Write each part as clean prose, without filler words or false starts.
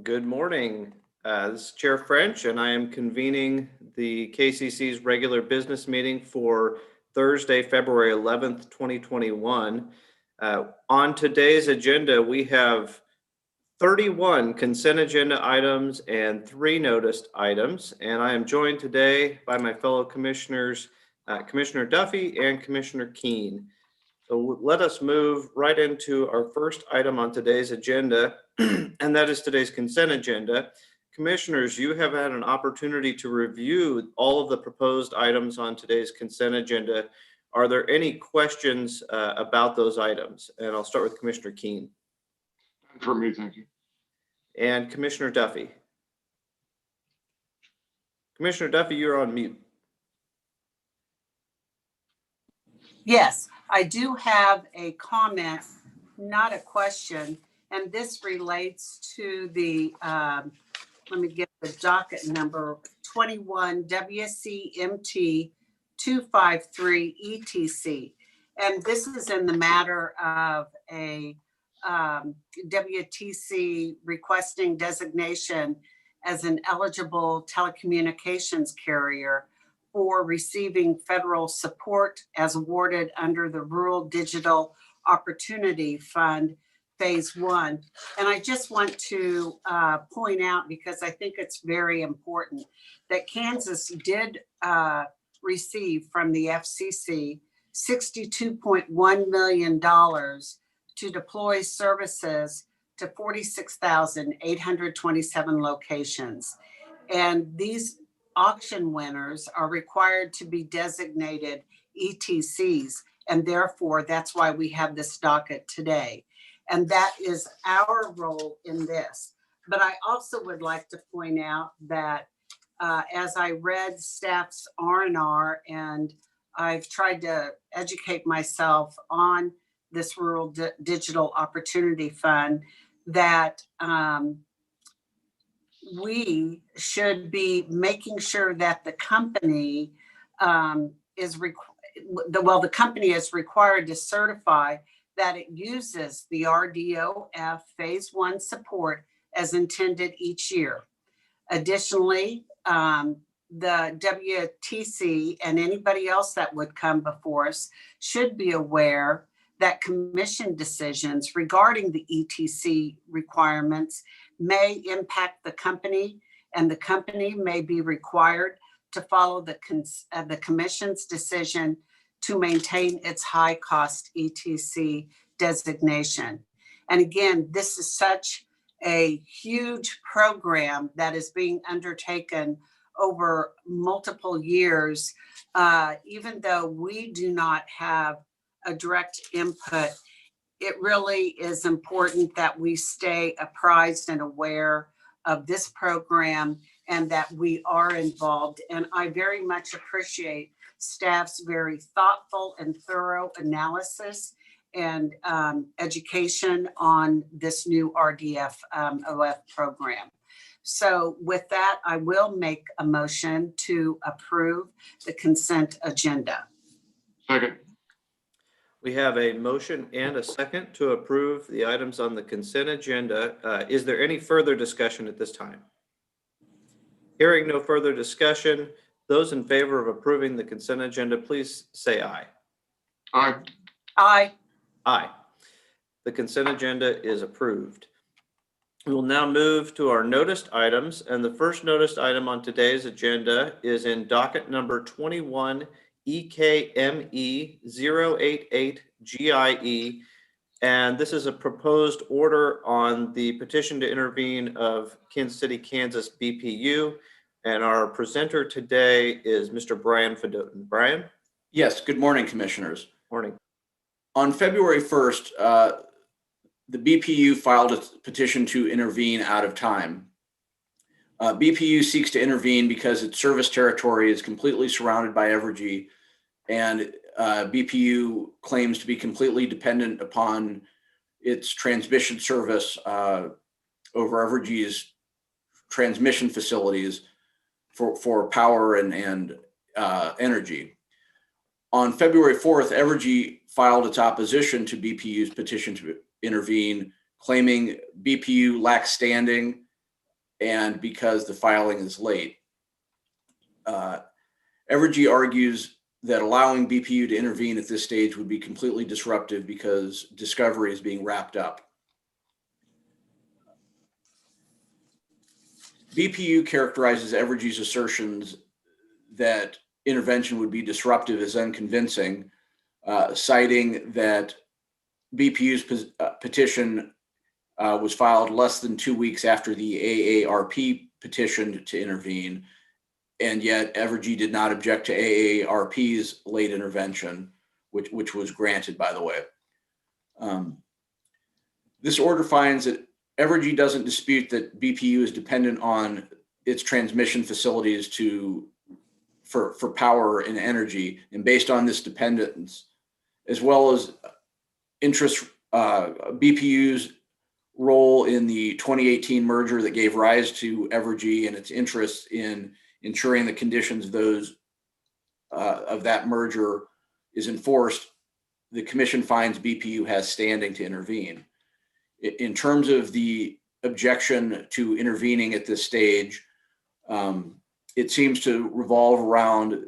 Good morning. This is Chair French, and I am convening the KCC's regular business meeting for Thursday, February 11th, 2021. On today's agenda, we have 31 consent agenda items and 3 noticed items, and I am joined today by my fellow commissioners, Commissioner Duffy and Commissioner Keene. So let us move right into our first item on today's agenda, and that is today's consent agenda. Commissioners, you have had an opportunity to review all of the proposed items on today's consent agenda. Are there any questions about those items? And I'll start with Commissioner Keene. For me, thank you. And Commissioner Duffy. Commissioner Duffy, you're on mute. Yes, I do have a comment, not a question, and this relates to the, let me get the docket number, 21 WCMT 253 ETC. And this is in the matter of a WTC requesting designation as an eligible telecommunications carrier for receiving federal support as awarded under the Rural Digital Opportunity Fund Phase 1. And I just want to point out, because I think it's very important, that Kansas did receive from the FCC $62.1 million to deploy services to 46,827 locations. And these auction winners are required to be designated ETCs, and therefore that's why we have this docket today. And that is our role in this. But I also would like to point out that as I read staff's R&R, and I've tried to educate myself on this Rural Digital Opportunity Fund, that we should be making sure that the company the company is required to certify that it uses the RDOF Phase 1 support as intended each year. Additionally, the WTC and anybody else that would come before us should be aware that commission decisions regarding the ETC requirements may impact the company, and the company may be required to follow the commission's decision to maintain its high-cost ETC designation. And again, this is such a huge program that is being undertaken over multiple years. Even though we do not have a direct input, it really is important that we stay apprised and aware of this program and that we are involved. And I very much appreciate staff's very thoughtful and thorough analysis and education on this new RDF OF program. So with that, I will make a motion to approve the consent agenda. Second. We have a motion and a second to approve the items on the consent agenda. Is there any further discussion at this time? Hearing no further discussion, those in favor of approving the consent agenda, please say aye. Aye. Aye. Aye. The consent agenda is approved. We will now move to our noticed items, and the first noticed item on today's agenda is in docket number 21 EKME 088 GIE, and this is a proposed order on the petition to intervene of Kansas City, Kansas BPU, and our presenter today is Mr. Brian Fedotin. Brian? Yes, good morning, commissioners. Morning. On February 1st, the BPU filed a petition to intervene out of time. BPU seeks to intervene because its service territory is completely surrounded by Evergy, and BPU claims to be completely dependent upon its transmission service over Evergy's transmission facilities for power and energy. On February 4th, Evergy filed its opposition to BPU's petition to intervene, claiming BPU lacks standing and because the filing is late. Evergy argues that allowing BPU to intervene at this stage would be completely disruptive because discovery is being wrapped up. BPU characterizes Evergy's assertions that intervention would be disruptive as unconvincing, citing that BPU's petition was filed less than 2 weeks after the AARP petitioned to intervene, and yet Evergy did not object to AARP's late intervention, which was granted, by the way. This order finds that Evergy doesn't dispute that BPU is dependent on its transmission facilities for power and energy, and based on this dependence, as well as BPU's role in the 2018 merger that gave rise to Evergy and its interests in ensuring the conditions of that merger is enforced, the commission finds BPU has standing to intervene. In terms of the objection to intervening at this stage, it seems to revolve around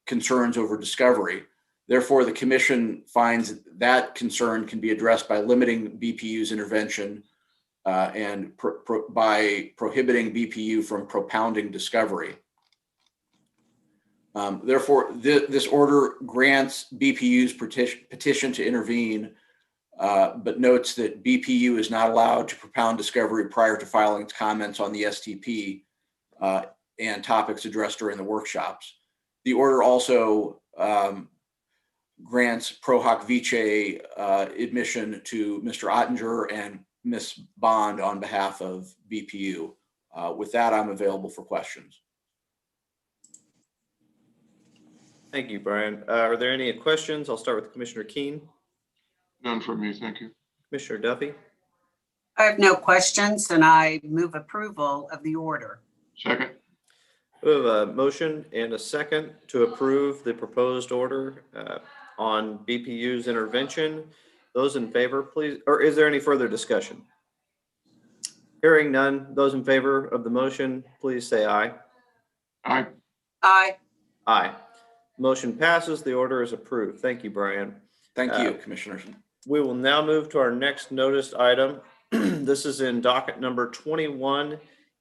concerns over discovery. Therefore, the commission finds that concern can be addressed by limiting BPU's intervention and by prohibiting BPU from propounding discovery. Therefore, this order grants BPU's petition to intervene, but notes that BPU is not allowed to propound discovery prior to filing its comments on the STP and topics addressed during the workshops. The order also grants pro hoc vice admission to Mr. Ottinger and Ms. Bond on behalf of BPU. With that, I'm available for questions. Thank you, Brian. Are there any questions? I'll start with Commissioner Keen. None for me, thank you. Commissioner Duffy. I have no questions, and I move approval of the order. Second. We have a motion and a second to approve the proposed order on BPU's intervention. Those in favor, please, or is there any further discussion? Hearing none, those in favor of the motion, please say aye. Aye. Aye. Aye. Motion passes. The order is approved. Thank you, Brian. Thank you, Commissioners. We will now move to our next noticed item. This is in docket number 21,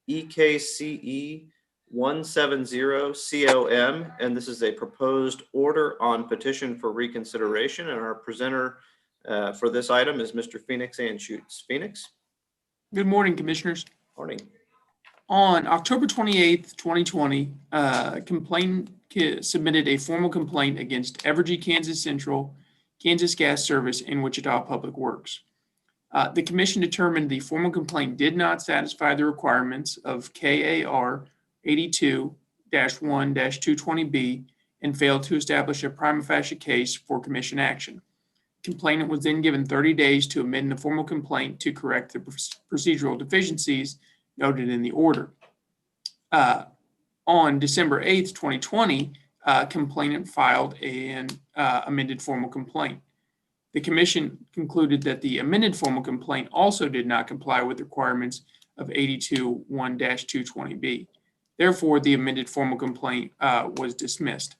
EKCE 170 COM, and this is a proposed order on petition for reconsideration. And our presenter for this item is Mr. Phoenix Anschutz. Phoenix. Good morning, Commissioners. Morning. On October 28th, 2020, complainant submitted a formal complaint against Evergy Kansas Central, Kansas Gas Service, and Wichita Public Works. The commission determined the formal complaint did not satisfy the requirements of KAR 82-1-220B and failed to establish a prima facie case for commission action. Complainant was then given 30 days to amend the formal complaint to correct the procedural deficiencies noted in the order. On December 8th, 2020, complainant filed an amended formal complaint. The commission concluded that the amended formal complaint also did not comply with the requirements of 82-1-220B. Therefore, the amended formal complaint was dismissed.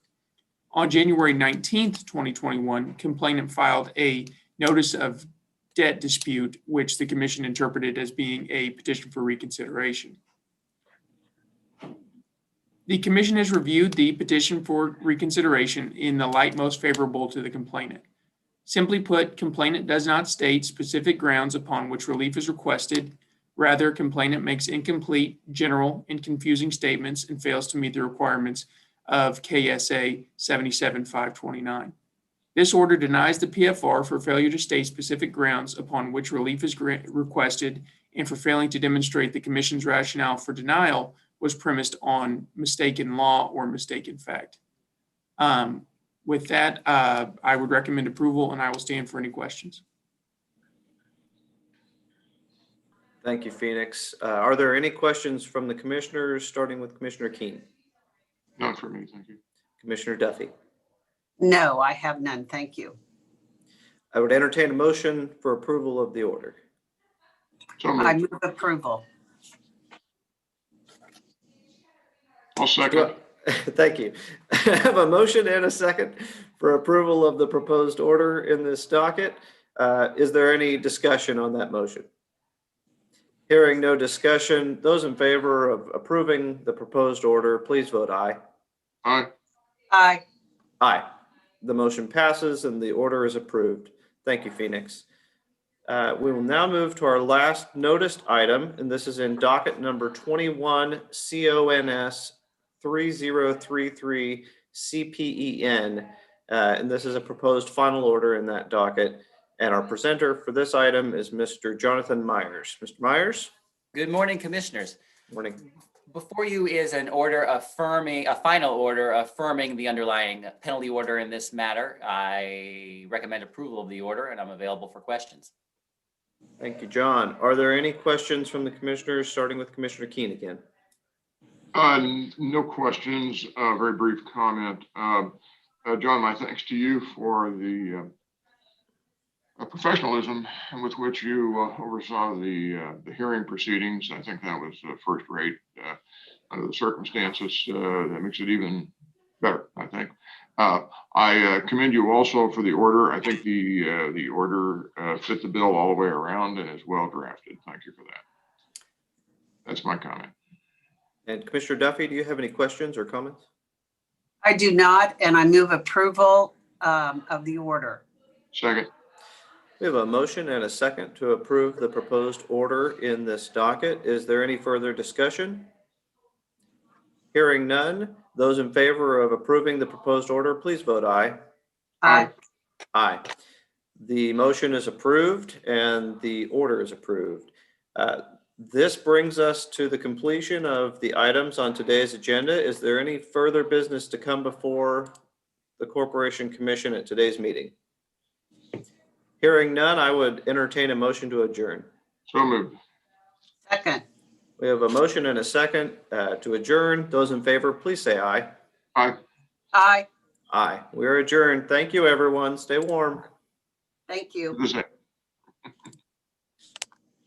On January 19th, 2021, complainant filed a notice of debt dispute, which the commission interpreted as being a petition for reconsideration. The commission has reviewed the petition for reconsideration in the light most favorable to the complainant. Simply put, complainant does not state specific grounds upon which relief is requested. Rather, complainant makes incomplete, general, and confusing statements and fails to meet the requirements of KSA 77-529. This order denies the PFR for failure to state specific grounds upon which relief is requested and for failing to demonstrate the commission's rationale for denial was premised on mistaken law or mistaken fact. With that, I would recommend approval, and I will stand for any questions. Thank you, Phoenix. Are there any questions from the commissioners, starting with Commissioner Keen? None for me, thank you. Commissioner Duffy. No, I have none. Thank you. I would entertain a motion for approval of the order. So I moved. move approval. I'll second. Thank you. I have a motion and a second for approval of the proposed order in this docket. Is there any discussion on that motion? Hearing no discussion, those in favor of approving the proposed order, please vote aye. Aye. Aye. Aye. The motion passes and the order is approved. Thank you, Phoenix. We will now move to our last noticed item, and this is in docket number 21 CONS 3033 CPEN. And this is a proposed final order in that docket. And our presenter for this item is Mr. Jonathan Myers. Mr. Myers? Good morning, Commissioners. Morning. Before you is an order affirming, a final order affirming the underlying penalty order in this matter. I recommend approval of the order and I'm available for questions. Thank you, John. Are there any questions from the commissioners, starting with Commissioner Keene again? No questions. Very brief comment. John, my thanks to you for the professionalism with which you oversaw the hearing proceedings. I think that was first rate under the circumstances. That makes it even better, I think. I commend you also for the order. I think the order fit the bill all the way around and is well drafted. Thank you for that. That's my comment. And Commissioner Duffy, do you have any questions or comments? I do not, and I move approval of the order. Second. We have a motion and a second to approve the proposed order in this docket. Is there any further discussion? Hearing none, those in favor of approving the proposed order, please vote aye. Aye. Aye. The motion is approved and the order is approved. This brings us to the completion of the items on today's agenda. Is there any further business to come before the Corporation Commission at today's meeting? Hearing none, I would entertain a motion to adjourn. So moved. Second. We have a motion and a second to adjourn. Those in favor, please say aye. Aye. Aye. Aye. We are adjourned. Thank you, everyone. Stay warm. Thank you. The same.